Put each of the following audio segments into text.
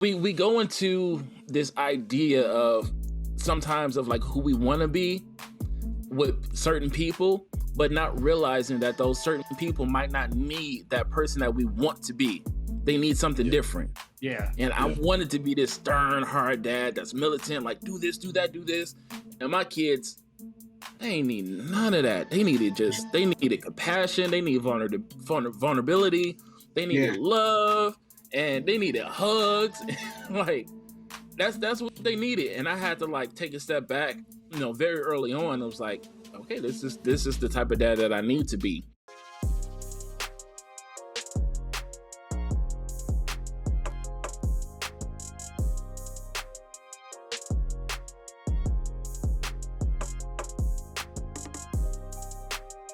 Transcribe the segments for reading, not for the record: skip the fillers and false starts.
we go into this idea of sometimes of like who we want to be with certain people, but not realizing that those certain people might not need that person that we want to be. They need something different. Yeah. And I wanted to be this stern, hard dad that's militant, like do this, do that, do this. And my kids, they ain't need none of that. They needed compassion. They needed vulnerability. They needed love, and they needed hugs. Like that's what they needed. And I had to like take a step back, very early on. I was like, okay, this is the type of dad that I need to be.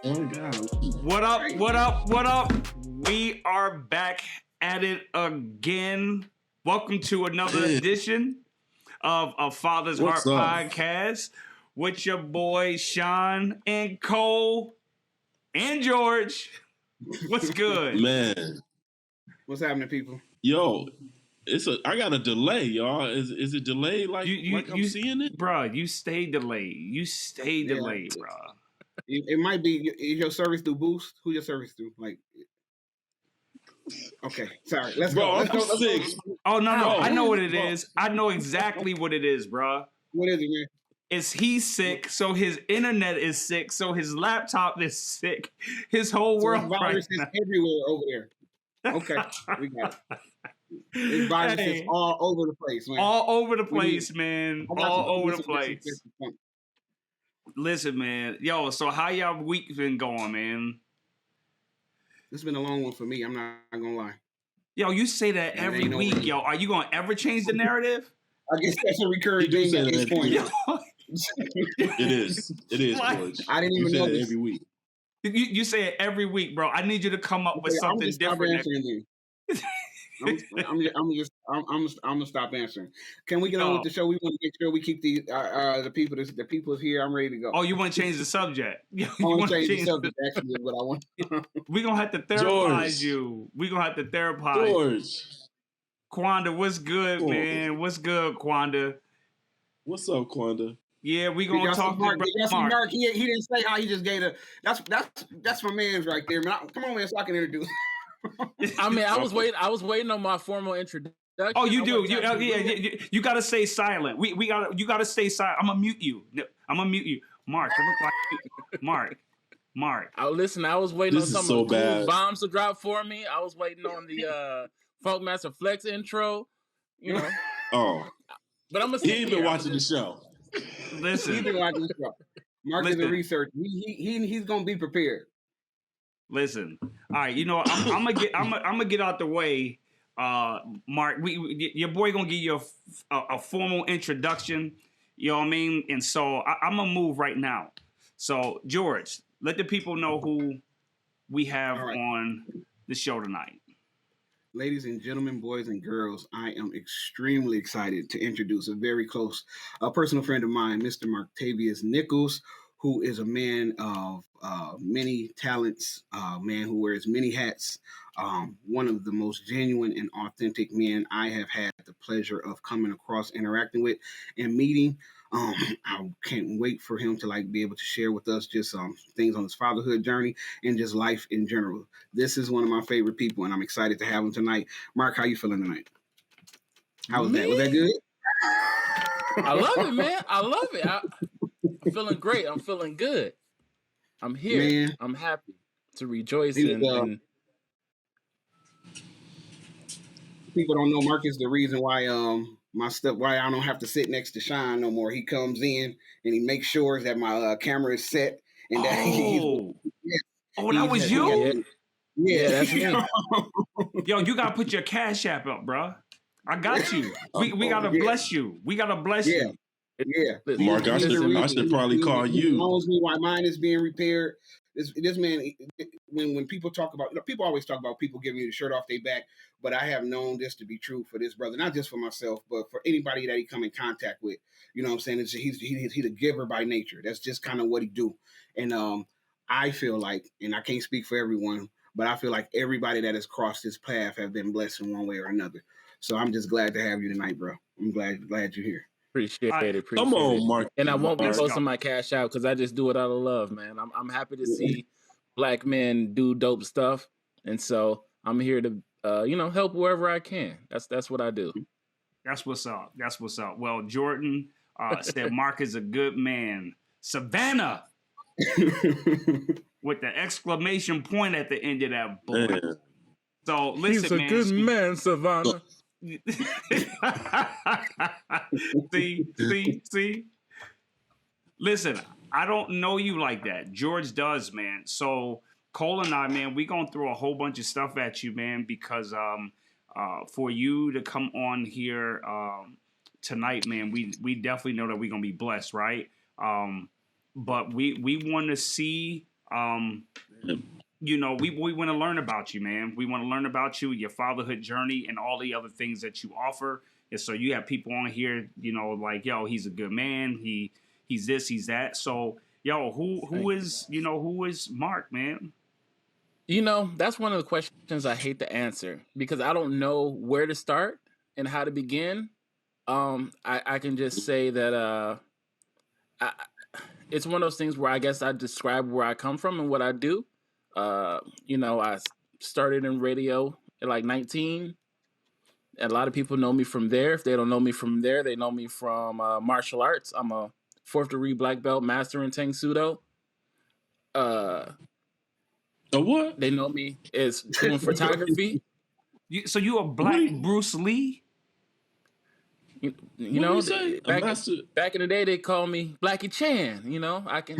Oh my God. What up? What up? What up? We are back at it again. Welcome to another edition of Father's Heart Podcast with your boys Sean and Cole and George. What's good? Man. What's happening, people? Yo, I got a delay, y'all. Is it delayed like I'm seeing it? Bro, you stay delayed. Delayed, bro. It might be your service through Boost. Who your service through? Like, okay, sorry. Let's go. I'm sick. Oh no! I know what it is. I know exactly what it is, bro. What is it, man? He's sick, so his internet is sick, so his laptop is sick. His whole world virus is everywhere over there. Okay, we got it. This virus is all over the place, man. All over the place, man. All over the place. Listen, man. Yo, so how y'all week been going, man? This has been a long one for me. I'm not gonna lie. Yo, you say that every week, yo. Are you gonna ever change the narrative? I guess that's a recurring thing at this point. It is, George. I didn't even know this. Every week. You say it every week, bro. I need you to come up with something different. I'm gonna stop answering. Can we get on with the show? We want to make sure we keep the people that's here. I'm ready to go. Oh, you want to change the subject? You want to change the subject? Actually, is what I want. We're gonna have to therapize you. We're gonna have to therapize George. Quanda, what's good, man? What's good, Quanda? What's up, Quanda? Yeah, we gonna talk to Mark. Mark. He didn't say how he just gave a. That's my man's right there, man. Come on, man, so I can introduce. I mean, I was waiting on my formal introduction. Oh, you do. You gotta stay silent. You gotta stay silent. I'm gonna mute you. Mark, it look like Mark. Listen, I was waiting on some so cool bombs to drop for me. I was waiting on the Funkmaster Flex intro, Oh. But I'm gonna He ain't been watching the show. Listen. He's been watching the show. Mark is a researcher. He's gonna be prepared. Listen, all right. I'm gonna get out the way. Mark, your boy gonna give you a formal introduction. You know what I mean? And so I'm gonna move right now. So George, let the people know who we have on the show tonight. Ladies and gentlemen, boys and girls, I am extremely excited to introduce a very close, personal friend of mine, Mr. MarkTavius Nichols, who is a man of many talents, man who wears many hats, one of the most genuine and authentic men I have had the pleasure of coming across, interacting with, and meeting. I can't wait for him to be able to share with us just things on his fatherhood journey and just life in general. This is one of my favorite people, and I'm excited to have him tonight. Mark, how you feeling tonight? How was that? Was that good? I love it, man. I love it. I'm feeling great. I'm feeling good. I'm here. Man. I'm happy to rejoice and people don't know Mark is the reason why why I don't have to sit next to Sean no more. He comes in and he makes sure that my camera is set and that that was you? Yeah, that's me. Yo, you gotta put your Cash App up, bro. I got you. We gotta bless you. We gotta bless you. Yeah, Mark, I should probably call you. He knows me why mine is being repaired. This man, when people talk about, people always talk about people giving you the shirt off their back, but I have known this to be true for this brother, not just for myself, but for anybody that he come in contact with. You know what I'm saying? He's a giver by nature. That's just kind of what he do. And I feel like, and I can't speak for everyone, but I feel like everybody that has crossed this path have been blessed in one way or another. So I'm just glad to have you tonight, bro. I'm glad you're here. Appreciate it. Come on, Mark. And I won't be Let's posting go. my cash out because I just do it out of love, man. I'm happy to see Black men do dope stuff, and so I'm here to help wherever I can. That's what I do. That's what's up. That's what's up. Well, Jordan said Mark is a good man. Savannah with the exclamation point at the end of that boy. Man. So listen, He's a man. good man, Savannah. See. Listen, I don't know you like that. George does, man. So Cole and I, man, we gonna throw a whole bunch of stuff at you, man, because for you to come on here tonight, man, we definitely know that we're gonna be blessed, right? But we want to see, we want to learn about you, man. We want to learn about you, your fatherhood journey, and all the other things that you offer. And so you have people on here, like, yo, he's a good man. He's this, he's that. So, yo, who is Mark, man? That's one of the questions I hate to answer because I don't know where to start and how to begin. I can just say that it's one of those things where I guess I describe where I come from and what I do. I started in radio at like 19. And a lot of people know me from there. If they don't know me from there, they know me from martial arts. I'm a 4th degree black belt master in Tang Sudo. What? They know me as doing photography. So you a black Bruce Lee? Back in the day, they call me Blackie Chan. I can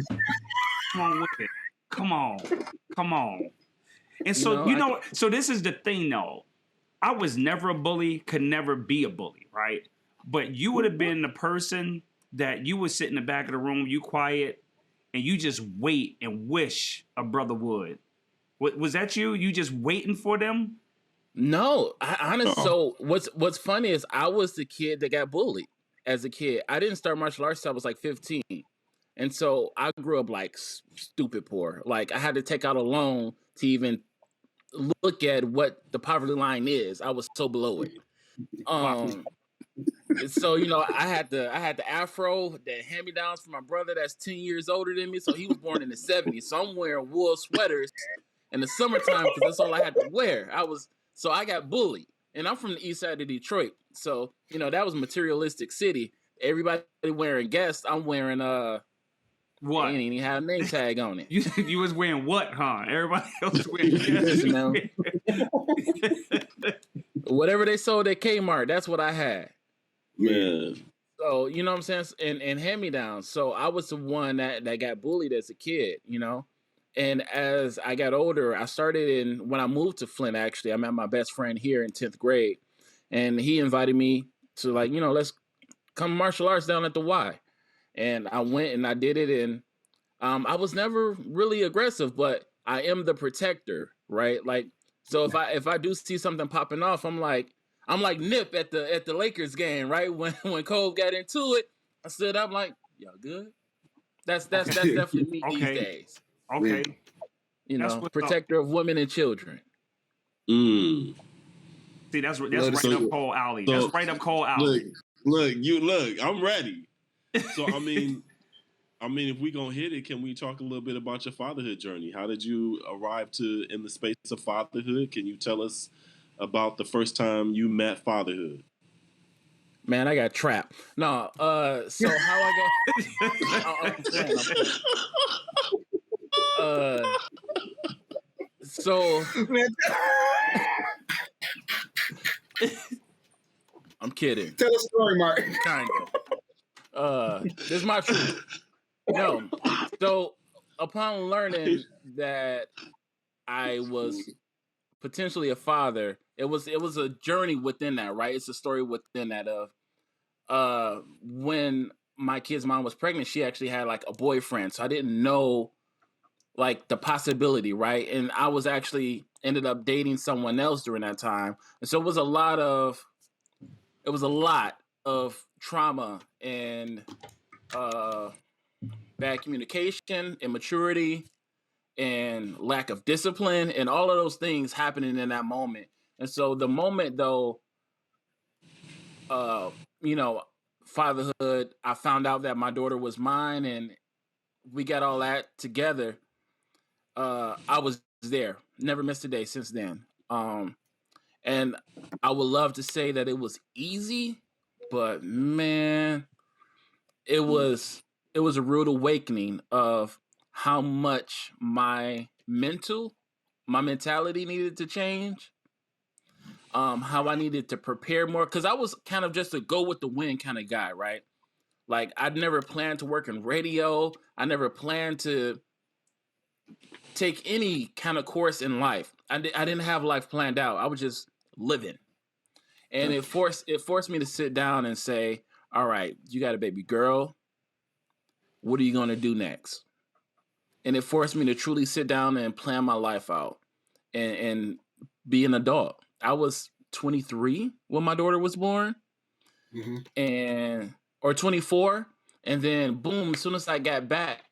come on with it. Come on. And so so this is the thing, though. I was never a bully, could never be a bully, right? But you would have been the person that you would sit in the back of the room, you quiet, and you just wait and wish a brother would. Was that you? You just waiting for them? No, honestly. So what's funny is I was the kid that got bullied as a kid. I didn't start martial arts till I was like 15. And so I grew up like stupid poor. Like I had to take out a loan to even look at what the poverty line is. I was so below it. So I had the afro, the hand-me-downs from my brother that's 10 years older than me. So he was born in the 70s. So I'm wearing wool sweaters in the summertime because that's all I had to wear. So I got bullied. And I'm from the east side of Detroit. So, that was a materialistic city. Everybody wearing Guess. I'm wearing what? They didn't even have a name tag on it. You was wearing what, huh? Everybody else wearing Guess. Whatever they sold at Kmart, that's what I had. Yeah. So, you know what I'm saying? And hand-me-downs. So I was the one that got bullied as a kid, And as I got older, I started when I moved to Flint, actually, I met my best friend here in 10th grade. And he invited me to let's come martial arts down at the Y. And I went and I did it. And I was never really aggressive, but I am the protector, right? Like, so if I do see something popping off, I'm like Nip at the Lakers game, right? When Cole got into it, I stood up like, y'all good? That's definitely me these days. Okay. Protector of women and children. Mm. See, that's right up Cole alley. That's right up Cole alley. Look, I'm ready. So I mean, if we gonna hit it, can we talk a little bit about your fatherhood journey? How did you arrive in the space of fatherhood? Can you tell us about the first time you met fatherhood? Man, I got trapped. No, so how I got I'm playing. So I'm kidding. Tell a story, Mark. Kind of. This is my truth. No. So upon learning that I was potentially a father, it was a journey within that, right? It's a story within that of when my kid's mom was pregnant, she actually had like a boyfriend. So I didn't know like the possibility, right? And I was actually ended up dating someone else during that time. And so it was a lot of trauma and bad communication, immaturity, and lack of discipline, and all of those things happening in that moment. And so the moment, though, uh, you know, fatherhood, I found out that my daughter was mine, and we got all that together. I was there, never missed a day since then. And I would love to say that it was easy, but man, it was it was a rude awakening of how much my mentality needed to change. How I needed to prepare more because I was kind of just a go with the wind kind of guy, right? Like I'd never planned to work in radio. I never planned to take any kind of course in life. I didn't have life planned out. I was just living, and it forced me to sit down and say, "All right, you got a baby girl. What are you gonna do next?" And it forced me to truly sit down and plan my life out and be an adult. I was 23 when my daughter was born, Mm-hmm. and or 24, and then boom, as soon as I got back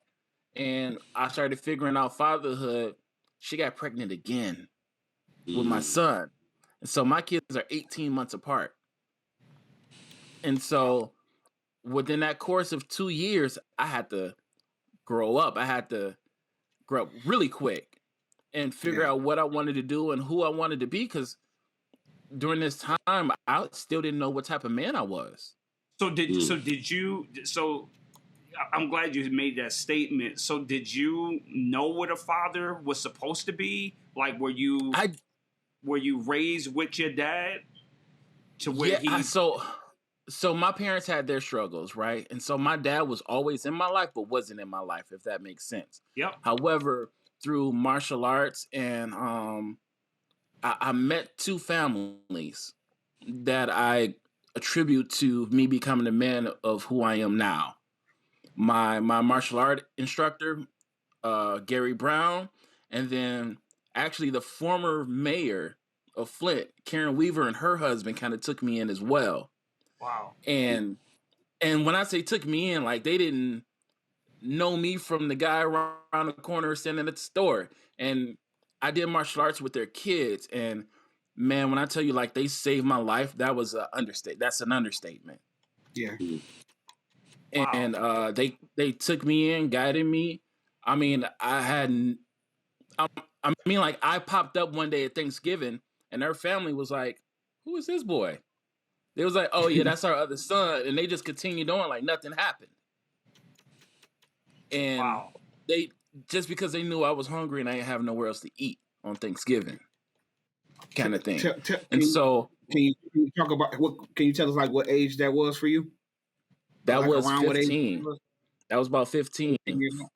and I started figuring out fatherhood, she got pregnant again with my son. And so my kids are 18 months apart. And so within that course of 2 years, I had to grow up. I had to grow up really quick and figure Yeah. out what I wanted to do and who I wanted to be. Because during this time, I still didn't know what type of man I was. So I'm glad you made that statement. So did you know what a father was supposed to be? Like I were you raised with your dad to where Yeah, he so my parents had their struggles, right? And so my dad was always in my life, but wasn't in my life, if that makes sense. Yep. However, through martial arts and I met two families that I attribute to me becoming the man of who I am now. My martial art instructor, Gary Brown, and then actually the former mayor of Flint, Karen Weaver, and her husband kind of took me in as well. Wow. And when I say took me in, like they didn't know me from the guy around the corner standing at the store. And I did martial arts with their kids. And man, when I tell you like they saved my life, that was an understatement. That's an understatement. Yeah. Wow. And they took me in, guided me. I mean, I mean, like I popped up one day at Thanksgiving, and their family was like, "Who is this boy?" They was like, "Oh yeah, that's our other son," and they just continued on like nothing happened. And Wow. they just because they knew I was hungry and I didn't have nowhere else to eat on Thanksgiving, kind of thing. And so Can you talk about what? Can you tell us like what age that was for you, or that like was around what age it 15. was? That was about 15, 18 years old.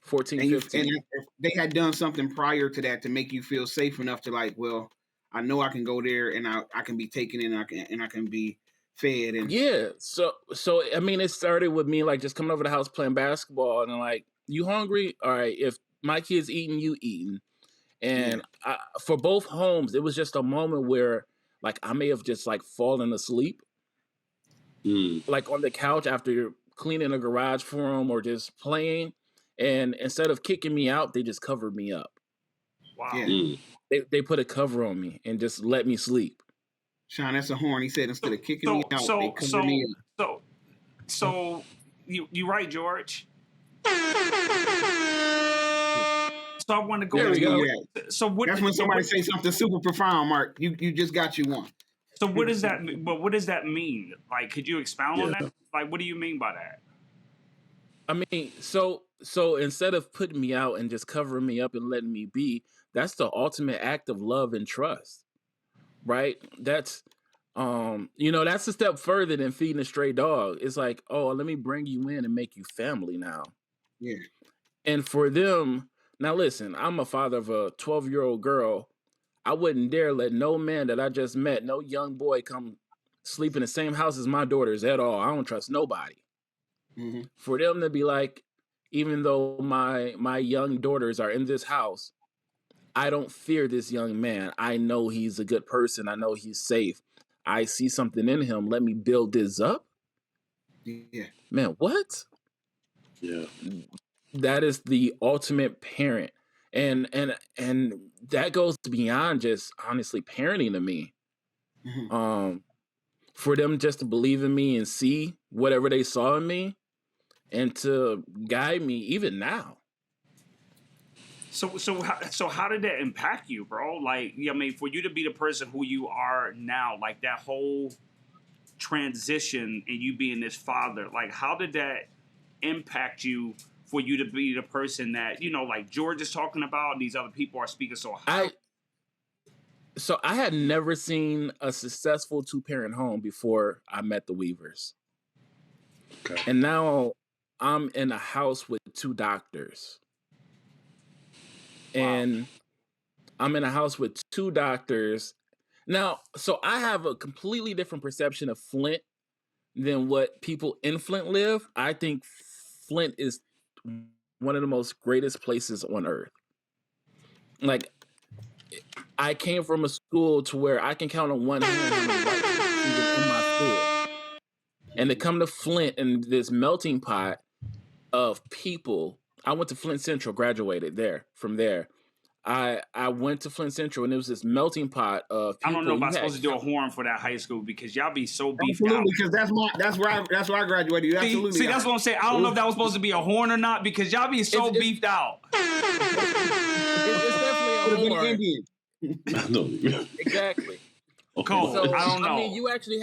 14, And you and 15. if they had done something prior to that to make you feel safe enough to like, well, I know I can go there and I can be taken in and I can be fed and Yeah. So I mean, it started with me like just coming over the house playing basketball and like, you hungry? All right. If my kid's eating, you eating. yeah. And for both homes, it was just a moment where like I may have just like fallen asleep, like on the couch after cleaning a garage for them or just playing. And instead of kicking me out, they just covered me up. Wow. Yeah. They put a cover on me and just let me sleep. Sean, that's a horn. He said instead of kicking me So out, they so covered me so up. so so you right, George. So I want to go Yeah, There we into go. yeah. so what That's when somebody say something super profound, Mark. You just got you one. so what does that but what does that mean? Like could you expound on Yeah. that? Like what do you mean by that? I mean, so instead of putting me out and just covering me up and letting me be, that's the ultimate act of love and trust, right? That's that's a step further than feeding a stray dog. It's like, oh, let me bring you in and make you family now. Yeah. And for them, now listen, I'm a father of a 12-year-old girl. I wouldn't dare let no man that I just met, no young boy come sleep in the same house as my daughters at all. I don't trust nobody. Mm-hmm. For them to be like, even though my young daughters are in this house, I don't fear this young man. I know he's a good person. I know he's safe. I see something in him. Let me build this up. Yeah. Man, what? Yeah. That is the ultimate parent. And that goes beyond just honestly parenting to me. Mm-hmm. Um for them just to believe in me and see whatever they saw in me and to guide me even now. So how did that impact you, bro? Like, I mean, for you to be the person who you are now, like that whole transition and you being this father, like how did that impact you for you to be the person that, like George is talking about, and these other people are speaking so high? I had never seen a successful 2-parent home before I met the Weavers. Okay. And now I'm in a house with 2 doctors. Wow. And I'm in a house with 2 doctors. Now, so I have a completely different perception of Flint than what people in Flint live. I think Flint is one of the most greatest places on earth. Like, I came from a school to where I can count on one hand how many white people even in my school. And to come to Flint and this melting pot of people, I went to Flint Central, graduated there. From there, I went to Flint Central, and it was this melting pot of people. I don't know if I'm supposed to do a horn for that high school because y'all be so beefed out. Absolutely, because that's where I graduated. Absolutely. See, that's what I'm saying. I don't know if that was supposed to be a horn or not because y'all be so beefed out. It's definitely a horn. Indian. Exactly. Cool. So, I don't know. I mean, you actually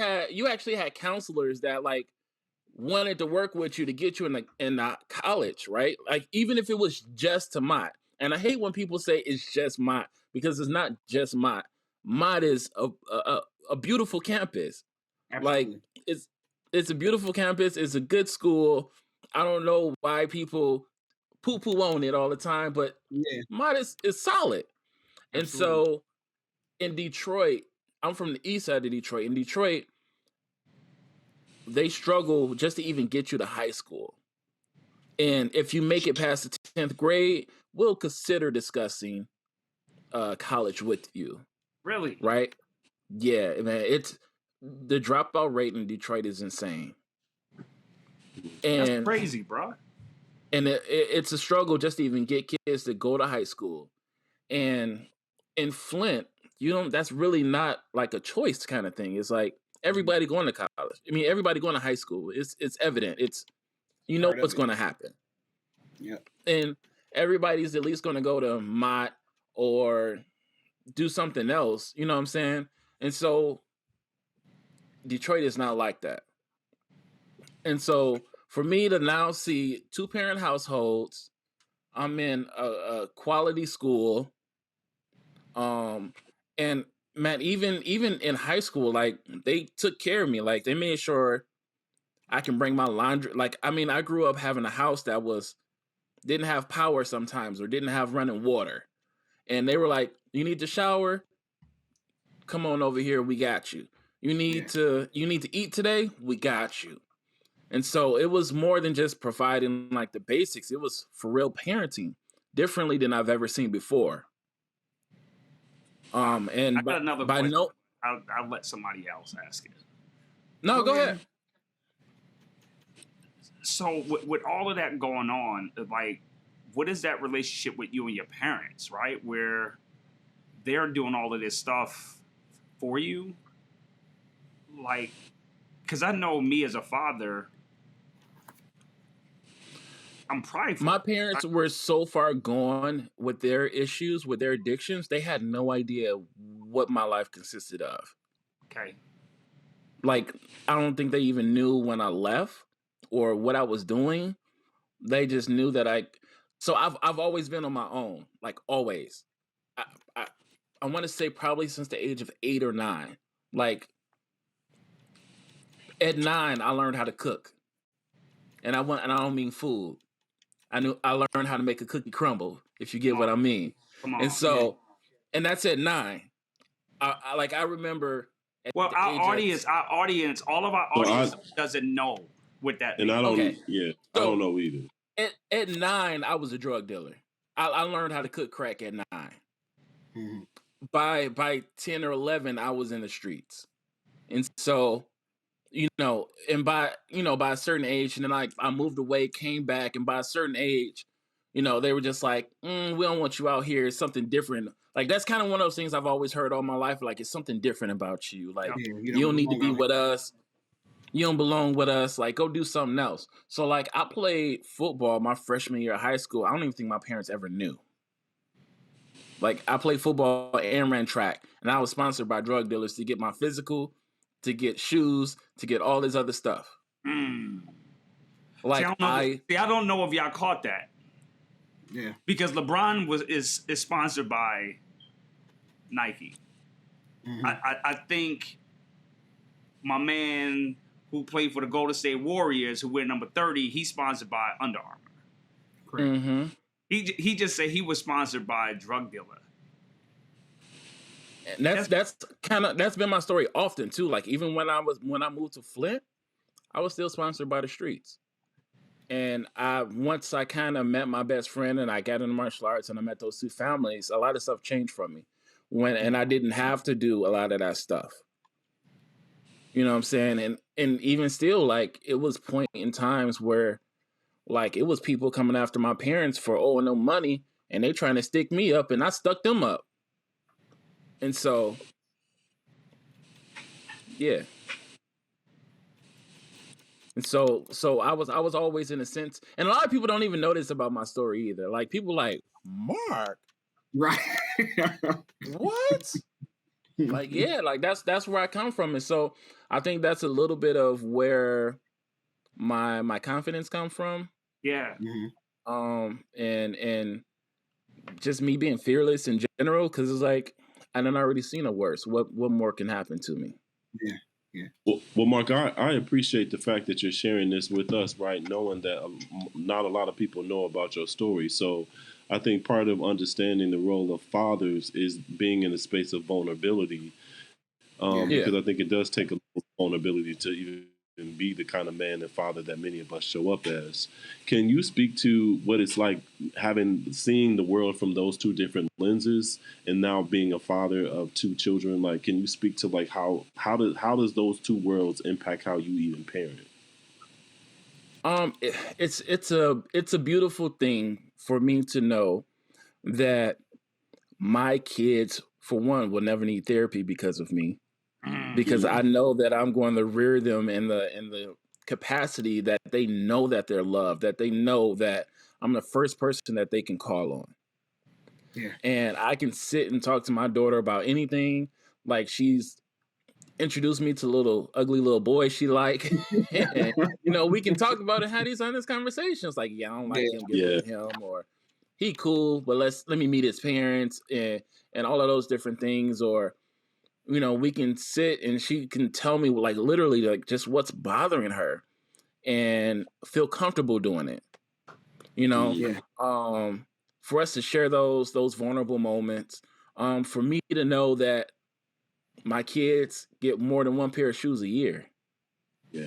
had counselors that like wanted to work with you to get you in the college, right? Like even if it was just to Mott. And I hate when people say it's just Mott because it's not just Mott. Mott is a beautiful campus. Absolutely. Like it's a beautiful campus. It's a good school. I don't know why people poo-poo on it all the time, but Yeah. Mott is solid. And Absolutely. so in Detroit, I'm from the east side of Detroit. In Detroit, they struggle just to even get you to high school. And if you make it past the 10th grade, we'll consider discussing college with you. Really? Right? Yeah, man. It's the dropout rate in Detroit is insane. And that's crazy, bro. And it's a struggle just to even get kids to go to high school. And in Flint, that's really not like a choice kind of thing. It's like everybody going to college. I mean, everybody going to high school. It's evident. It's what's going to happen. Yep. And everybody's at least going to go to Mott or do something else. You know what I'm saying? And so Detroit is not like that. And so for me to now see 2-parent households, I'm in a quality school. And man, even in high school, like they took care of me. Like they made sure I can bring my laundry. Like, I mean, I grew up having a house that didn't have power sometimes or didn't have running water. And they were like, you need to shower? Come on over here. We got you. You need to eat today? We got you. And so it was more than just providing like the basics. It was for real parenting differently than I've ever seen before. And I got another question. I'll let somebody else ask it. No, go ahead. So with all of that going on, like, what is that relationship with you and your parents, right? Where they're doing all of this stuff for you? Like, because I know me as a father, I'm prideful. My parents were so far gone with their issues, with their addictions, they had no idea what my life consisted of. Okay. Like, I don't think they even knew when I left or what I was doing. They just knew that so I've always been on my own, like always. I want to say probably since the age of 8 or 9. Like at 9, I learned how to cook. And I don't mean food. I learned how to make a cookie crumble, if you get what I mean. Come on. And so, and that's at 9. I remember. Well, our audience, all of our audience doesn't know what that means. And I don't, I don't know either. At 9, I was a drug dealer. I learned how to cook crack at 9. Mm-hmm. By 10 or 11, I was in the streets. And so, and by a certain age, and then I moved away, came back, and by a certain age, they were just like, we don't want you out here. It's something different. Like, that's kind of one of those things I've always heard all my life. Like, it's something different about you. Like, Yeah, you don't need to be with us. You don't belong with us. Like, go do something else. So, like, I played football my freshman year of high school. I don't even think my parents ever knew. Like, I played football and ran track, and I was sponsored by drug dealers to get my physical, to get shoes, to get all this other stuff. Like, I don't know if y'all caught that. Yeah. Because LeBron is sponsored by Nike. Mm-hmm. I think my man who played for the Golden State Warriors, who wear number 30, he's sponsored by Under Armour. Correct. Mm-hmm. He just said he was sponsored by a drug dealer. And that's been my story often too. Like, even when I moved to Flint, I was still sponsored by the streets. And once I kind of met my best friend and I got into martial arts and I met those two families, a lot of stuff changed for me. And I didn't have to do a lot of that stuff. You know what I'm saying? And even still, like, it was point in times where, like, it was people coming after my parents for owing them money, and they trying to stick me up, and I stuck them up. And so, yeah. And so I was always, in a sense, and a lot of people don't even know this about my story either. Like, people like, Mark, Right? what? Like, yeah, like that's where I come from. And so I think that's a little bit of where my confidence comes from. Yeah. Mm-hmm. And just me being fearless in general, because it's like, I done already seen a worse. What more can happen to me? Yeah. Yeah. Well, Mark, I appreciate the fact that you're sharing this with us, right? Knowing that not a lot of people know about your story. So I think part of understanding the role of fathers is being in a space of vulnerability. Because I think it does take a little vulnerability to even be the kind of man and father that many of us show up as. Can you speak to what it's like seeing the world from those two different lenses and now being a father of two children? Like, can you speak to like how does those two worlds impact how you even parent? It's a beautiful thing for me to know that my kids, for one, will never need therapy because of me. Because I know that I'm going to rear them in the capacity that they know that they're loved, that they know that I'm the first person that they can call on. Yeah. And I can sit and talk to my daughter about anything. Like, she's introduced me to little ugly little boy she like. And, we can talk about it, have these honest conversations. Like, yeah, I don't like him, get rid of him, or he cool, but let me meet his parents, and all of those different things. Or we can sit and she can tell me, like, literally, like, just what's bothering her and feel comfortable doing it. For us to share those vulnerable moments, for me to know that my kids get more than one pair of shoes a year. Yeah.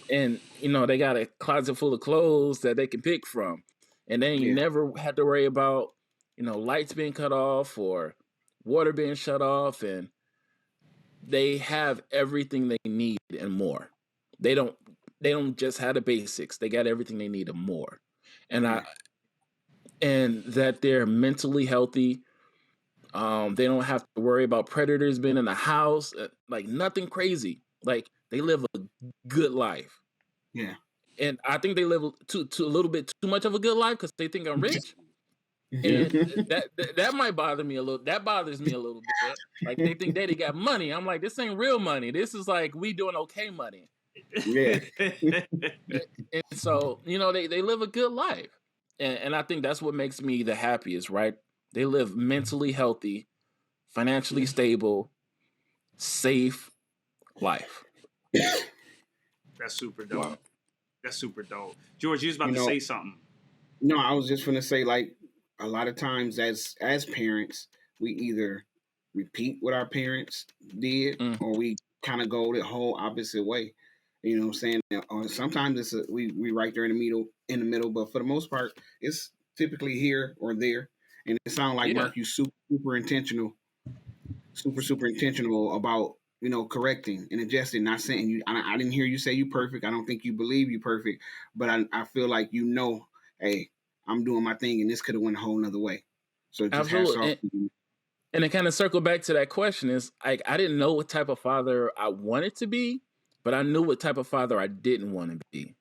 And, they got a closet full of clothes that they can pick from. And then you never had to worry about, lights being cut off or water being shut off, and they have everything they need and more. They don't just have the basics. They got everything they need and more. And and that they're mentally healthy. They don't have to worry about predators being in the house, like nothing crazy. Like, they live a good life. Yeah. And I think they live to a little bit too much of a good life because they think I'm rich. And that might bother me a little. That bothers me a little bit. Like, they think daddy got money. I'm like, this ain't real money. This is like, we doing okay money. Yeah. And so, they live a good life. And I think that's what makes me the happiest, right? They live mentally healthy, financially stable, safe life. That's super dope. Wow. That's super dope. George, you was about to say something. No, I was just going to say, like, a lot of times as parents, we either repeat what our parents did or we kind of go the whole opposite way. You know what I'm saying? Or sometimes we right there in the middle, but for the most part, it's typically here or there. And it sounds like, Mark, you super intentional about, correcting and adjusting, not saying you, I didn't hear you say you perfect. I don't think you believe you perfect, but I feel like, hey, I'm doing my thing, and this could have went a whole nother way. So just hats off Absolutely. to you. And it kind of circle back to that question is like, I didn't know what type of father I wanted to be, but I knew what type of father I didn't want to be.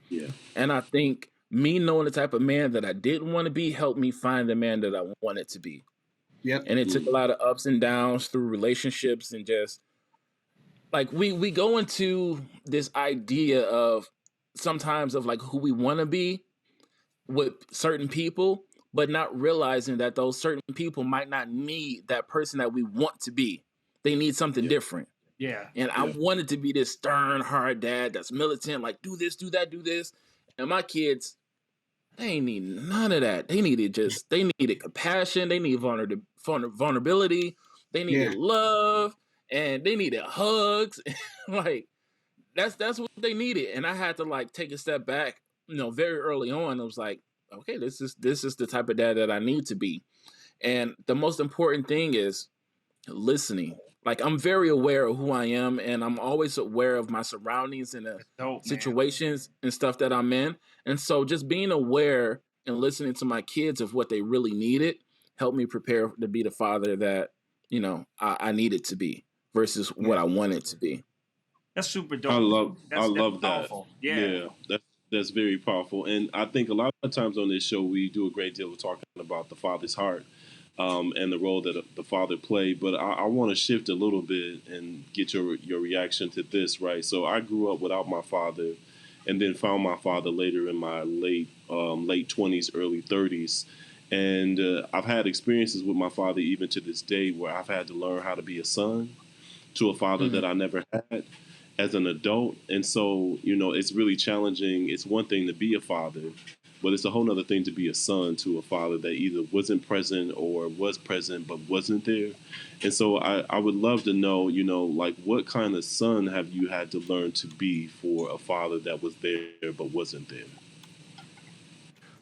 Yeah. And I think me knowing the type of man that I didn't want to be helped me find the man that I wanted to be. Yep. And it took a lot of ups and downs through relationships, and just like we go into this idea of sometimes of like who we want to be with certain people, but not realizing that those certain people might not need that person that we want to be. They need something different. Yeah. And I wanted to be this stern, hard dad that's militant, like do this, do that, do this. And my kids, they ain't need none of that. They needed compassion. They needed vulnerability. They needed love, and they needed hugs. Like that's what they needed. And I had to like take a step back, very early on. I was like, okay, this is the type of dad that I need to be. And the most important thing is listening. Like I'm very aware of who I am, and I'm always aware of my surroundings and the situations and stuff that I'm in. And so just being aware and listening to my kids of what they really needed helped me prepare to be the father that, I needed to be versus what I wanted to be. That's super dope. I love that. Powerful. Yeah, that's very powerful. And I think a lot of times on this show, we do a great deal of talking about the father's heart. And the role that the father played. But I want to shift a little bit and get your reaction to this, right? So I grew up without my father, and then found my father later in my late 20s, early 30s. And I've had experiences with my father even to this day where I've had to learn how to be a son to a father that I never had as an adult. And so, it's really challenging. It's one thing to be a father, but it's a whole other thing to be a son to a father that either wasn't present or was present but wasn't there. And so I would love to know, like what kind of son have you had to learn to be for a father that was there but wasn't there?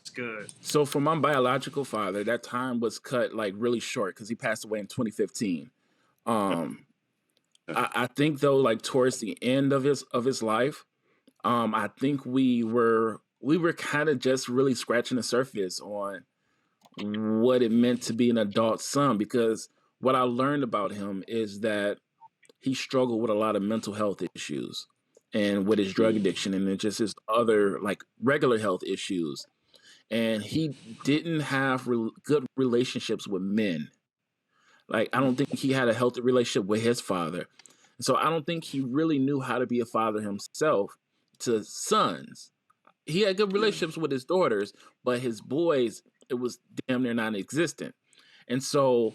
It's good. So for my biological father, that time was cut like really short because he passed away in 2015. I think though, like towards the end of his life, I think we were kind of just really scratching the surface on what it meant to be an adult son, because what I learned about him is that he struggled with a lot of mental health issues and with his drug addiction and then just his other like regular health issues. And he didn't have good relationships with men. Like, I don't think he had a healthy relationship with his father. So I don't think he really knew how to be a father himself to sons. He had good relationships with his daughters, but his boys, it was damn near non-existent. And so,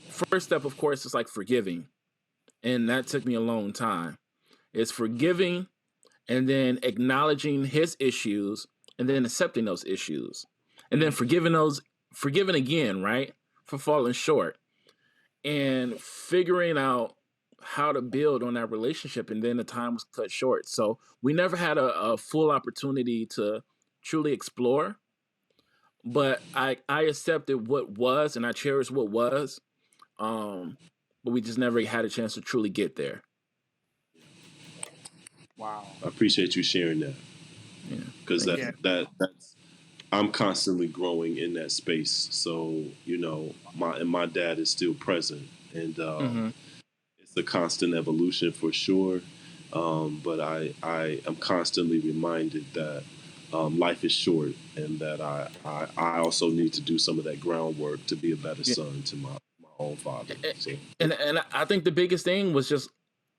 first step, of course, is like forgiving. And that took me a long time. It's forgiving and then acknowledging his issues and then accepting those issues. And then forgiving again, right? For falling short. And figuring out how to build on that relationship, and then the time was cut short. So we never had a full opportunity to truly explore, but I accepted what was, and I cherished what was, but we just never had a chance to truly get there. Wow. I appreciate you sharing that, because that's I'm constantly growing in that space. So my dad is still present, and it's a constant evolution for sure. But I am constantly reminded that life is short, and that I also need to do some of that groundwork to be a better son to my own father. So. And I think the biggest thing was just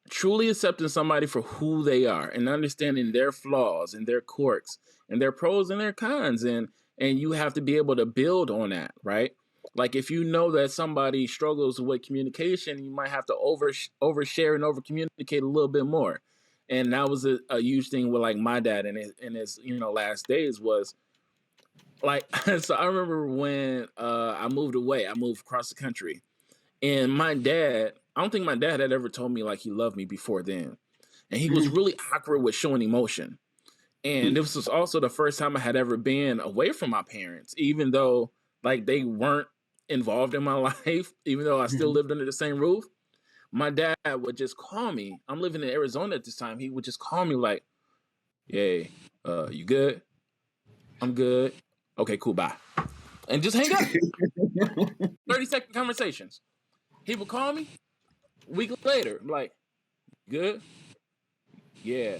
truly accepting somebody for who they are and understanding their flaws and their quirks and their pros and their cons, and you have to be able to build on that, right? Like if you know that somebody struggles with communication, you might have to overshare and over communicate a little bit more. And that was a huge thing with like my dad in his last days was like so I remember when I moved across the country, and my dad, I don't think my dad had ever told me like he loved me before then. And he was really awkward with showing emotion. And this was also the first time I had ever been away from my parents, even though like they weren't involved in my life, even though I still lived under the same roof. My dad would just call me. I'm living in Arizona at this time. He would just call me like, "Hey, you good?" I'm good. Okay, cool, bye. And just hang up. 30-second conversations. He would call me a week later. I'm like, good? Yeah.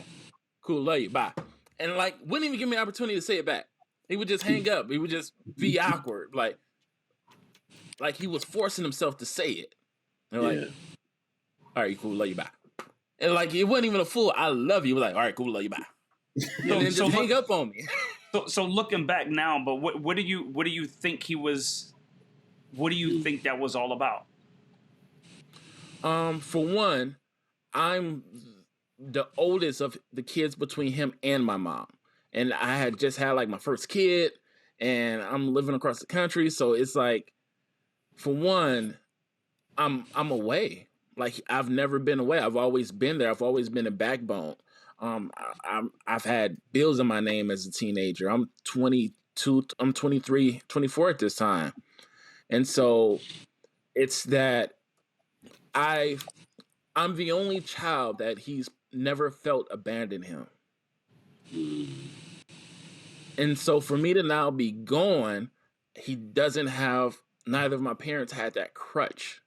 Cool, love you, bye. And like, wouldn't even give me an opportunity to say it back. He would just hang up. He would just be awkward. Like he was forcing himself to say it. And like, all right, cool, love you, bye. And like, it wasn't even a full I love you. It was like, all right, cool, love you, bye. And then just hang up on me. So looking back now, but what do you think he was? What do you think that was all about? For one, I'm the oldest of the kids between him and my mom, and I had just had like my first kid, and I'm living across the country, so it's like, for one, I'm away. Like, I've never been away. I've always been there. I've always been a backbone. I've had bills in my name as a teenager. I'm 22, I'm 23, 24 at this time. And so it's that I'm the only child that he's never felt abandon him. And so for me to now be gone, he doesn't have, neither of my parents had that crutch.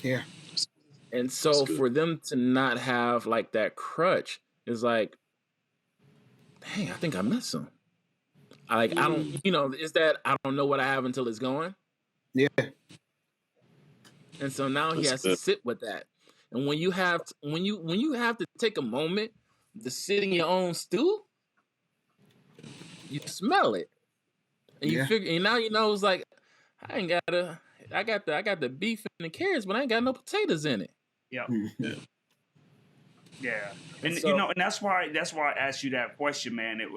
Yeah. And so for them to not have like that crutch is like, dang, I think I miss him. I don't, is that I don't know what I have until it's gone. Yeah. And so now he has to sit with that. And when you have to take a moment to sit in your own stew, you smell it. And you figure, and now it's like, I got the beef and the carrots, but I ain't got no potatoes in it. Yeah. And so, and that's why I asked you that question, man. It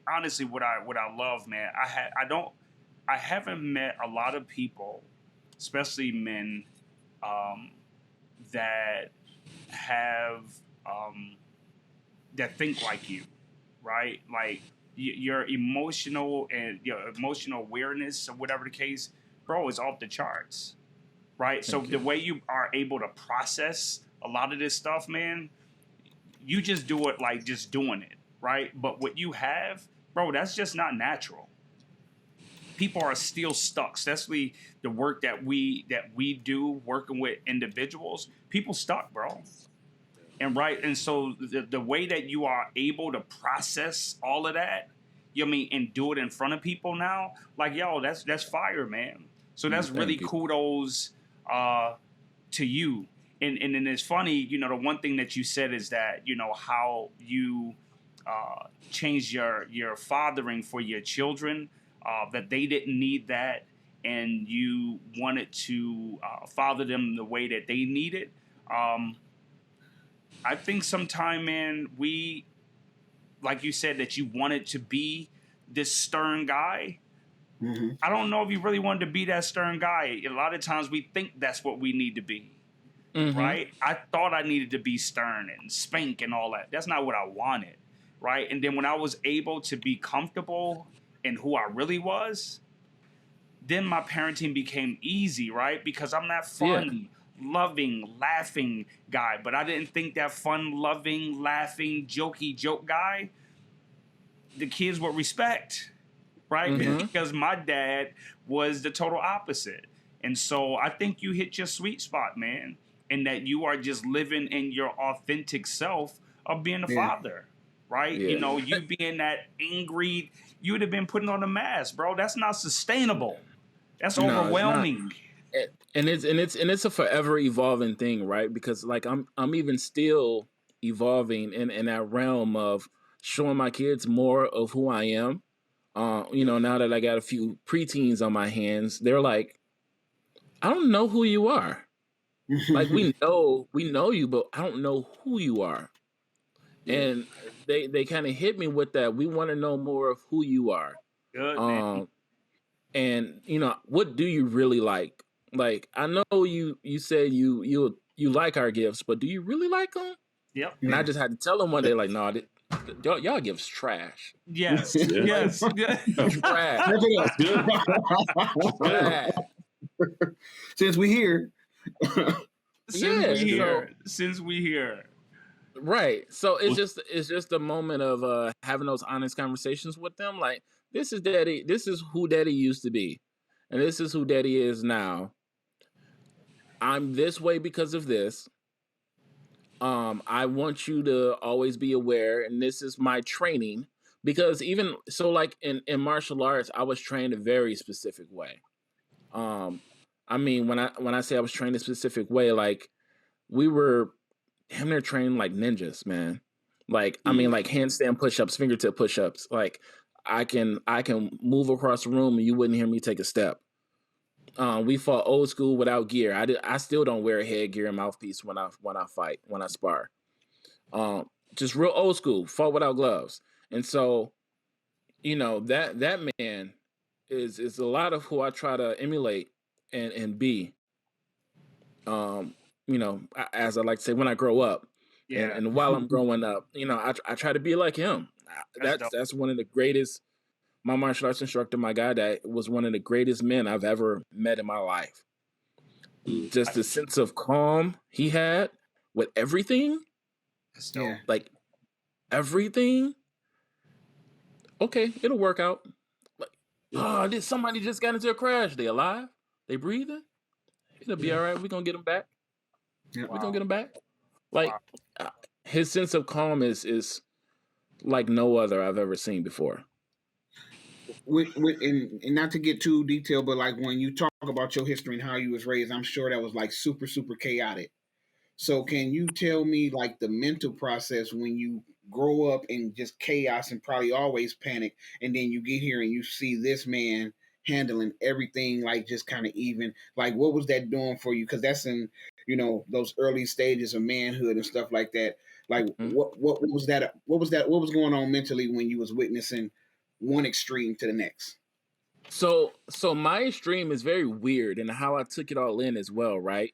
honestly, what I love, man. I haven't met a lot of people, especially men, that have that think like you, right? Like your emotional and your emotional awareness, or whatever the case, bro, is off the charts, right? So the way you are able to process a lot of this stuff, man, you just do it like just doing it, right? But what you have, bro, that's just not natural. People are still stuck, especially the work that we do working with individuals. People stuck, bro. And so the way that you are able to process all of that, and do it in front of people now, like, yo, that's fire, man. So that's really kudos to you. And then it's funny, the one thing that you said is that, how you changed your fathering for your children, that they didn't need that, and you wanted to father them the way that they needed. I think sometime, man, like you said, that you wanted to be this stern guy. Mm-hmm. I don't know if you really wanted to be that stern guy. A lot of times we think that's what we need to be. Mm-hmm. Right? I thought I needed to be stern and spank and all that. That's not what I wanted, right? And then when I was able to be comfortable in who I really was, then my parenting became easy, right? Because I'm that fun, loving, laughing guy. But I didn't think that fun, loving, laughing, jokey joke guy, the kids would respect, right? Mm-hmm. Because my dad was the total opposite. And so I think you hit your sweet spot, man. And that you are just living in your authentic self of being a father, right? Yeah. You being that angry, you would have been putting on a mask, bro. That's not sustainable. That's overwhelming. And it's a forever evolving thing, right? Because like I'm even still evolving in that realm of showing my kids more of who I am. Now that I got a few preteens on my hands, they're like, I don't know who you are. Like we know you, but I don't know who you are. And they kind of hit me with that. We want to know more of who you are. Good, man. And what do you really like? Like I know you said you like our gifts, but do you really like them? Yep. And I just had to tell them one day, like, no, y'all gifts trash. Yes. Yes. Trash. Trash. Since we here. Since we here. Right. So it's just a moment of having those honest conversations with them. Like, this is daddy, this is who daddy used to be. And this is who daddy is now. I'm this way because of this. I want you to always be aware, and this is my training. Because even so, like in martial arts, I was trained a very specific way. Um, I mean, when I say I was trained a specific way, like we were damn near trained like ninjas, man. Like, I mean, like handstand push-ups, fingertip push-ups. Like, I can move across the room and you wouldn't hear me take a step. We fought old school without gear. I still don't wear a headgear and mouthpiece when I fight, when I spar. Just real old school, fought without gloves. And so, that man is a lot of who I try to emulate and be. As I like to say, when I grow up, and while I'm growing up, I try to be like him. That's one of the greatest. My martial arts instructor, my guy, that was one of the greatest men I've ever met in my life. Just the sense of calm he had with everything, Yeah. like everything. Okay, it'll work out. Like, did somebody just got into a crash? They alive? They breathing? It'll be all right. We're gonna get them back. Yeah. We're gonna get them back. Like, his sense of calm is like no other I've ever seen before. And not to get too detailed, but like when you talk about your history and how you was raised, I'm sure that was like super, super chaotic. So can you tell me like the mental process when you grow up in just chaos and probably always panic, and then you get here and you see this man handling everything like just kind of even, like what was that doing for you? Because that's in those early stages of manhood and stuff like that. Like what was that? What was going on mentally when you was witnessing one extreme to the next? So my extreme is very weird in how I took it all in as well, right?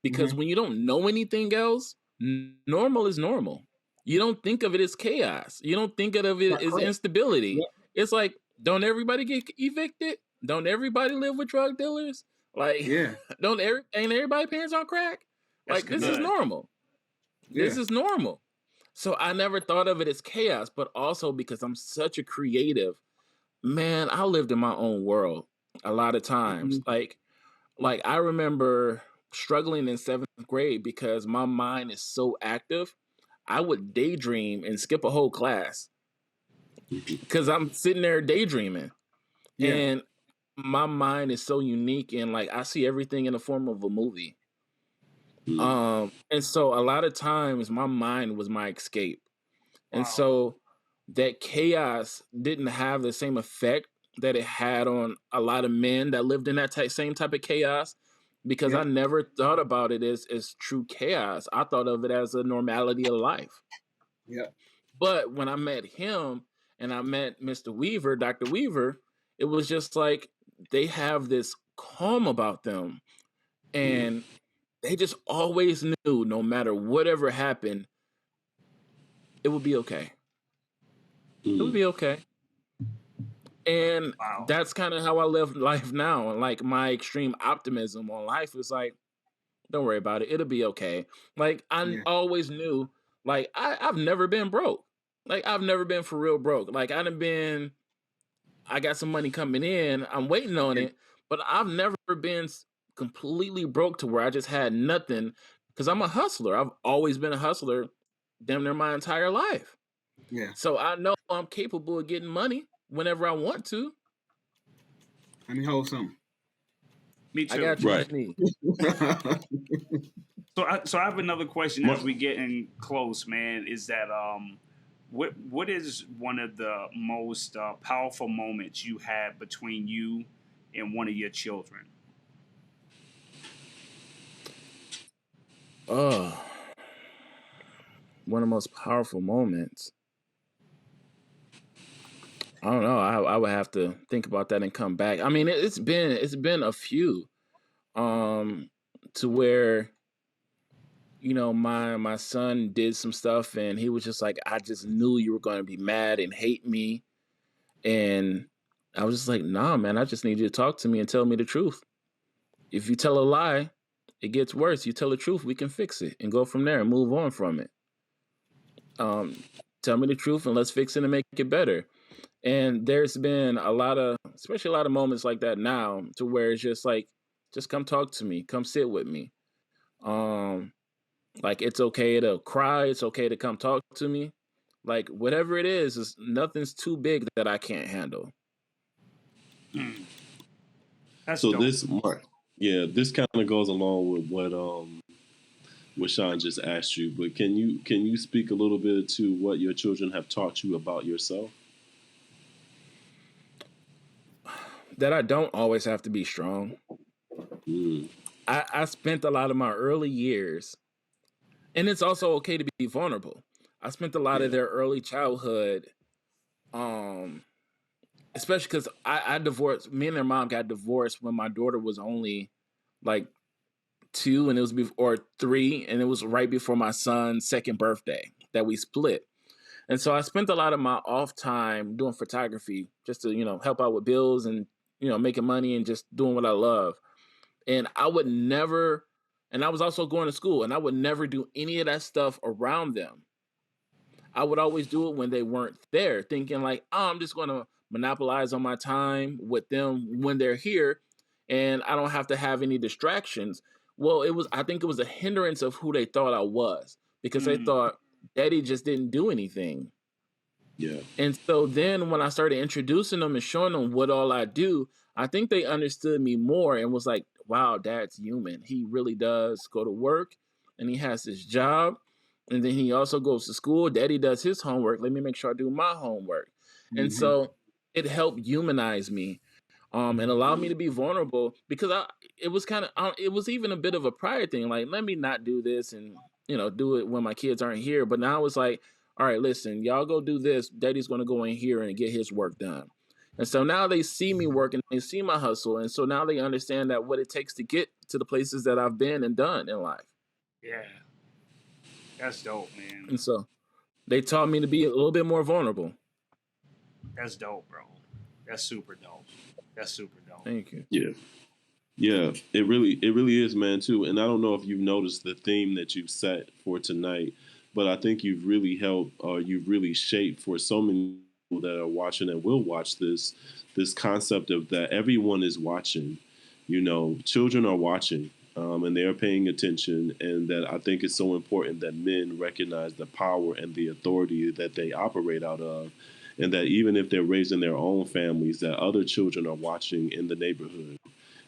Because when you don't know anything else, normal is normal. You don't think of it as chaos. You don't think of it as instability. Yeah. It's like, don't everybody get evicted? Don't everybody live with drug dealers? Like, Yeah. ain't everybody parents on crack? Like, this is normal. This is normal. So I never thought of it as chaos, but also because I'm such a creative, man, I lived in my own world a lot of times. Like I remember struggling in 7th grade because my mind is so active. I would daydream and skip a whole class because I'm sitting there daydreaming. Yeah. And my mind is so unique, and like I see everything in the form of a movie. And so a lot of times my mind was my escape. And so that chaos didn't have the same effect that it had on a lot of men that lived in that same type of chaos, because I never thought about it as true chaos. I thought of it as a normality of life. Yeah. But when I met him and I met Mr. Weaver, Dr. Weaver, it was just like they have this calm about them. And they just always knew no matter whatever happened, it would be okay. It would be okay. And that's kind of how I live life now. And like my extreme optimism on life is like, don't worry about it. It'll be okay. Like I always knew, like I've never been broke. Like I've never been for real broke. Like I got some money coming in. I'm waiting on it, but I've never been completely broke to where I just had nothing, because I'm a hustler. I've always been a hustler damn near my entire life. Yeah. So I know I'm capable of getting money whenever I want to. Let me hold something. Me too. I got you. Right. So I have another question as we getting close, man. Is that what is one of the most powerful moments you had between you and one of your children? One of the most powerful moments. I don't know. I would have to think about that and come back. I mean, it's been a few, to where, my son did some stuff and he was just like, I just knew you were going to be mad and hate me, and I was just like, nah, man, I just need you to talk to me and tell me the truth. If you tell a lie, it gets worse. You tell the truth, we can fix it and go from there and move on from it. Tell me the truth and let's fix it and make it better. And there's been especially a lot of moments like that now, to where it's just like, just come talk to me, come sit with me. Um, like, it's okay to cry, it's okay to come talk to me. Like, whatever it is nothing's too big that I can't handle. That's So dope. this kind of goes along with what Sean just asked you. But can you speak a little bit to what your children have taught you about yourself? That I don't always have to be strong. Mm. I spent a lot of my early years, and it's also okay to be vulnerable. I spent a lot of their early childhood, especially because I divorced. Me and their mom got divorced when my daughter was only like 2, and it was or 3, and it was right before my son's second birthday that we split. And so I spent a lot of my off time doing photography, just to help out with bills and making money and just doing what I love. And I would never, and I was also going to school, and I would never do any of that stuff around them. I would always do it when they weren't there, thinking like, oh, I'm just going to monopolize on my time with them when they're here, and I don't have to have any distractions. Well, I think it was a hindrance of who they thought I was, because they thought Daddy just didn't do anything. Yeah. And so then when I started introducing them and showing them what all I do, I think they understood me more and was like, wow, Dad's human. He really does go to work, and he has his job. And then he also goes to school. Daddy does his homework. Let me make sure I do my homework. And so it helped humanize me, and allow me to be vulnerable, because it was even a bit of a pride thing. Like, let me not do this and, do it when my kids aren't here. But now it's like, all right, listen, y'all go do this. Daddy's going to go in here and get his work done. And so now they see me working, they see my hustle. And so now they understand that what it takes to get to the places that I've been and done in life. Yeah. That's dope, man. And so they taught me to be a little bit more vulnerable. That's dope, bro. That's super dope. Thank you. Yeah, it really is, man, too. And I don't know if you've noticed the theme that you've set for tonight, but I think you've really helped, or you've really shaped for so many people that are watching and will watch this concept of that everyone is watching. Children are watching, and they're paying attention, and that I think it's so important that men recognize the power and the authority that they operate out of, and that even if they're raising their own families, that other children are watching in the neighborhood.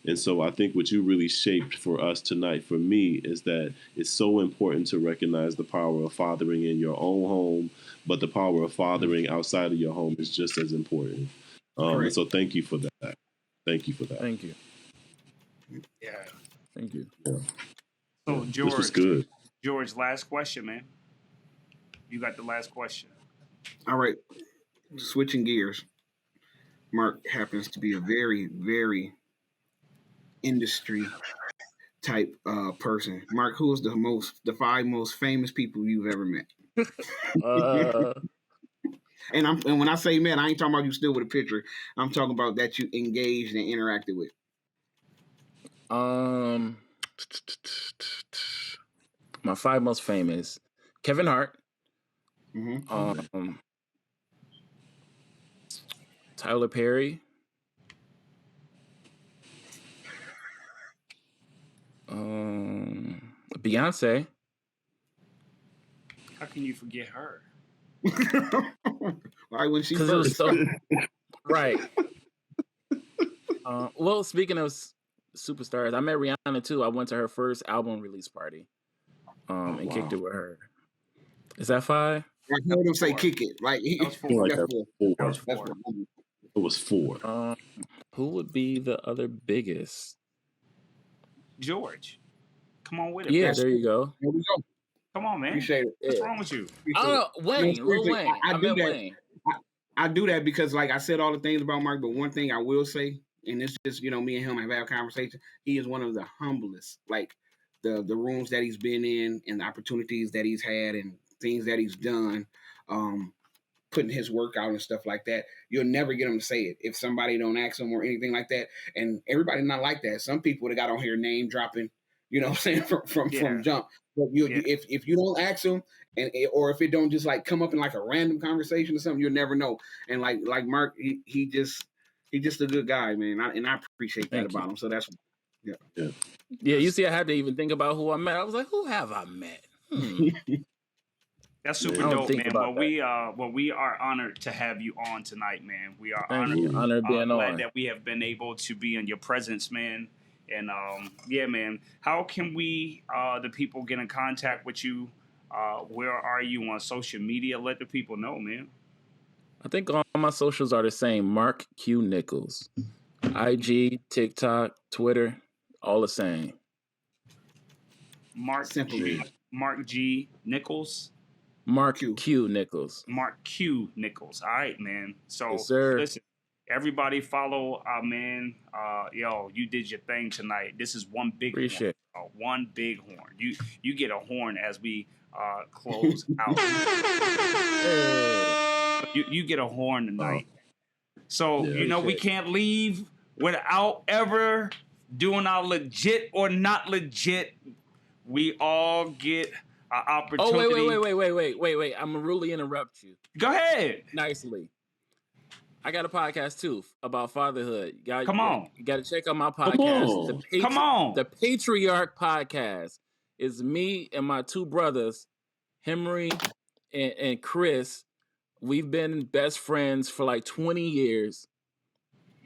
And so I think what you really shaped for us tonight, for me, is that it's so important to recognize the power of fathering in your own home, but the power of fathering outside of your home is just as important. And so thank you for that. Thank you for that. Thank you. Yeah. Thank you. Yeah. So, George, this was good. George, last question, man. You got the last question. All right. Switching gears. Mark happens to be a very, very industry type person. Mark, who is the 5 most famous people you've ever met? And when I say met, I ain't talking about you still with a picture. I'm talking about that you engaged and interacted with. My 5 most famous: Kevin Hart, Tyler Perry, Beyonce. How can you forget her? Why when she Because it was so right. Well, speaking of superstars, I met Rihanna too. I went to her first album release party, and kicked it with her. Is that 5? I heard him say "kick it." Like That was 4. Like That was 4. It was 4. Who would be the other biggest? George, come on with it. Yeah, bro. there you go. There we go. Come on, man. Appreciate it. What's wrong with you? I don't know. Wayne, Lil Wayne. I met that. Wayne. I do that because, like I said, all the things about Mark, but one thing I will say, and it's just me and him have had a conversation. He is one of the humblest. Like the rooms that he's been in, and the opportunities that he's had, and things that he's done, putting his work out and stuff like that. You'll never get him to say it if somebody don't ask him or anything like that. And everybody not like that. Some people that got on here name dropping You know what I'm saying? From jump. But if you don't ask him, or if it don't just like come up in like a random conversation or something, you'll never know. And like Mark, he just a good guy, man. I appreciate that about him. So that's yeah. You see, I had to even think about who I met. I was like, who have I met? That's super dope, man. Well, we are honored to have you on tonight, man. We are honored being glad that we have been able to be in your presence, man. And yeah, man. How can we, the people, get in contact with you? Where are you on social media? Let the people know, man. I think all my socials are the same. Mark Q Nichols, IG, TikTok, Twitter, all the same. Mark G Nichols. Mark Q Nichols. Mark Q Nichols. All right, man. So yes, sir. Listen, everybody follow our man. Yo, you did your thing tonight. This is one big Appreciate horn. One big horn. You get a horn as we close out. You get a horn tonight. So we can't leave without ever doing our legit or not legit. We all get an opportunity. Oh, wait. I'm gonna really interrupt you. Go ahead. Nicely. I got a podcast too about fatherhood. Come on. You got to check out my podcast. Come on. The Patriarch Podcast is me and my two brothers, Henry and Chris. We've been best friends for like 20 years.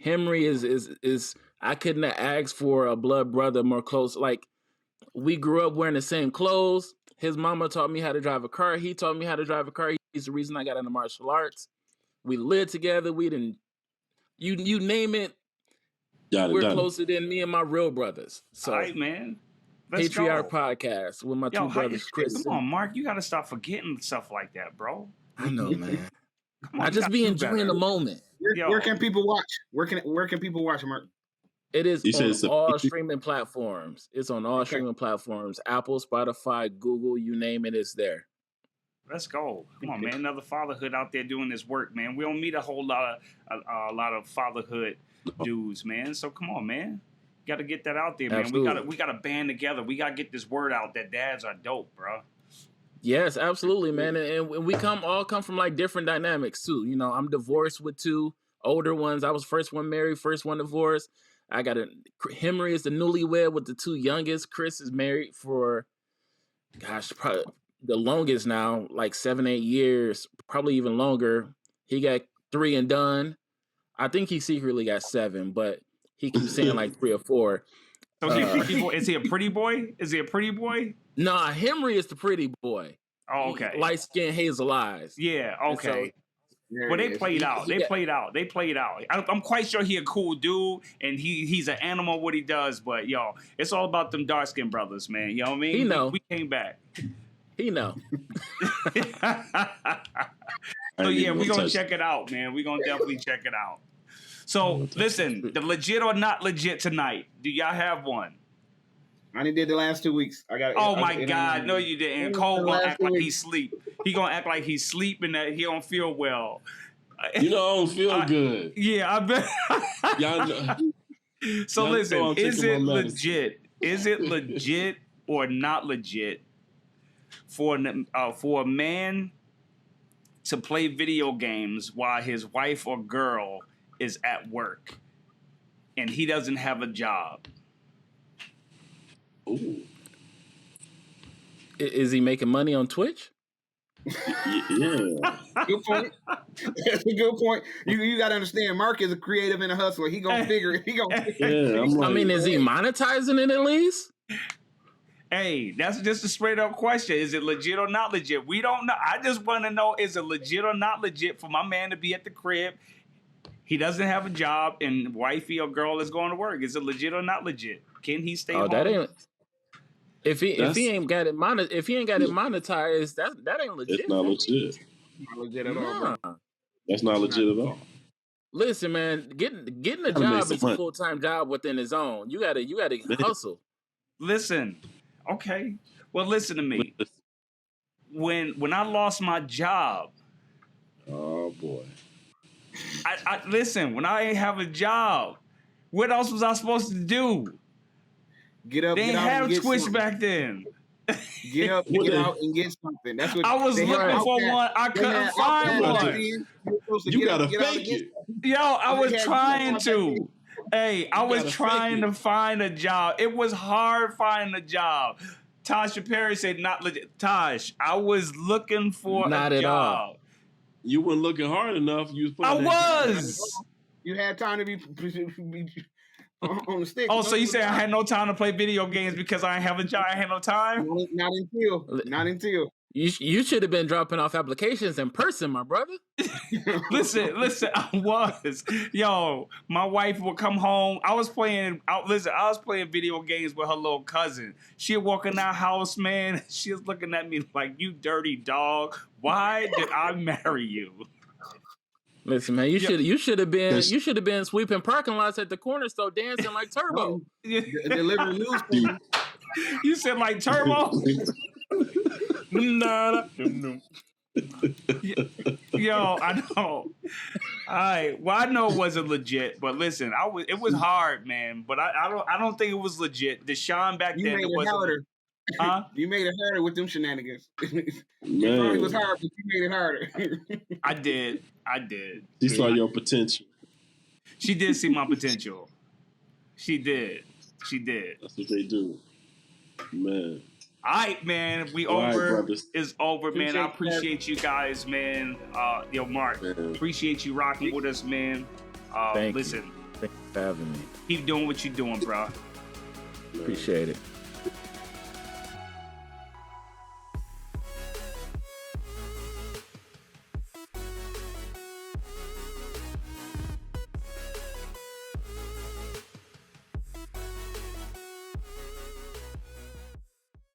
Henry is I couldn't have asked for a blood brother more close. Like, we grew up wearing the same clothes. His mama taught me how to drive a car. He taught me how to drive a car. He's the reason I got into martial arts. We lived together. We didn't, you name it. We're closer than me and my real brothers. So, all right, man. Patriarch Podcast with my two brothers, Chris. Come on, Mark. You got to stop forgetting stuff like that, bro. I know, man. I just be enjoying the moment. Where can people watch? Where can people watch, Mark? It is on all streaming platforms. It's on all streaming platforms. Apple, Spotify, Google, you name it, it's there. Let's go. Come on, man. Another fatherhood out there doing this work, man. We don't meet a whole lot of fatherhood dudes, man. So come on, man. Got to get that out there, man. Absolutely. We got to band together. We got to get this word out that dads are dope, bro. Yes, absolutely, man. And we all come from like different dynamics too. You know, I'm divorced with two older ones. I was first one married, first one divorced. I got Henry is the newlywed with the two youngest. Chris is married for, probably the longest now, like 7-8 years, probably even longer. He got 3 and done. I think he secretly got 7, but he keeps saying like 3 or 4. So is he a pretty boy? Is he a pretty boy? Is he a pretty boy? Nah, Henry is the pretty boy. Oh, okay. Light skin, hazel eyes. Yeah, okay. Well, they played out. They played out. I'm quite sure he a cool dude, and he's an animal what he does. But yo, it's all about them dark skinned brothers, man. You know what I mean? He know. We came back. He know. So yeah, we're gonna check it out, man. We're gonna definitely check it out. So listen, the legit or not legit tonight. Do y'all have one? I only did the last 2 weeks. Oh my God, no, you didn't. Cole gonna act like he sleep. He gonna act like he's sleeping, that he don't feel well. You know, I don't feel good. Yeah, I bet. Y'all know. So listen, is it legit? Is it legit or not legit for a man to play video games while his wife or girl is at work and he doesn't have a job? Ooh. Is he making money on Twitch? Yeah. Good point. That's a good point. You got to understand, Mark is a creative and a hustler. He gonna figure it. I mean, is he monetizing it at least? Hey, that's just a straight up question. Is it legit or not legit? We don't know. I just want to know, is it legit or not legit for my man to be at the crib? He doesn't have a job and wifey or girl is going to work. Is it legit or not legit? Can he stay home? That ain't. If he ain't got it monetized, that ain't legit. It's not legit. Not legit at all. Bro. That's not legit at all. Listen, man, getting a job is a full-time job within its own. You gotta hustle. Listen, okay. Well, listen to me. When I lost my job, oh boy. I listen. When I ain't have a job, what else was I supposed to do? Get up, They get didn't out, and have get Twitch something. back then. Get up, What get the- out, and get something. That's what I was they had looking for Outcast. one. I They couldn't had find Outcast one. TV. You were supposed to You get up, gotta get out, and fake get it. something. Yo, I was Yeah, trying you to. Hey, I You was gotta trying fake to it. find a job. It was hard finding a job. Tasha Perry said not legit. Tosh, I was looking for Not a at all. job. You weren't looking hard enough. You was putting I that game. was. You had time to be on the stick. Oh, so you say I had no time to play video games because I didn't have a job? I had no time? Not until. You should have been dropping off applications in person, my brother. Listen, I was. Yo, my wife would come home. I was playing video games with her little cousin. She'd walk in our house, man. She was looking at me like, you dirty dog. Why did I marry you? Listen, man, you should have been sweeping parking lots at the corner store dancing like Turbo. Delivering news. You said like Turbo? Yo, I know. All right. Well, I know it wasn't legit, but listen, it was hard, man. But I don't think it was legit. Deshaun back then, it wasn't. Harder. Huh? You made it harder with them shenanigans. It Man, probably was hard, but you made it harder. I did. she saw your potential. She did see my potential. She did. That's what they do, man. All right, man. All right, over. brothers. It's over, man. I appreciate you guys, man. Yo, Mark, Man. appreciate you rocking with us, man. Thank Listen, you. Thanks for having me. keep doing what you're doing, bro. Appreciate it.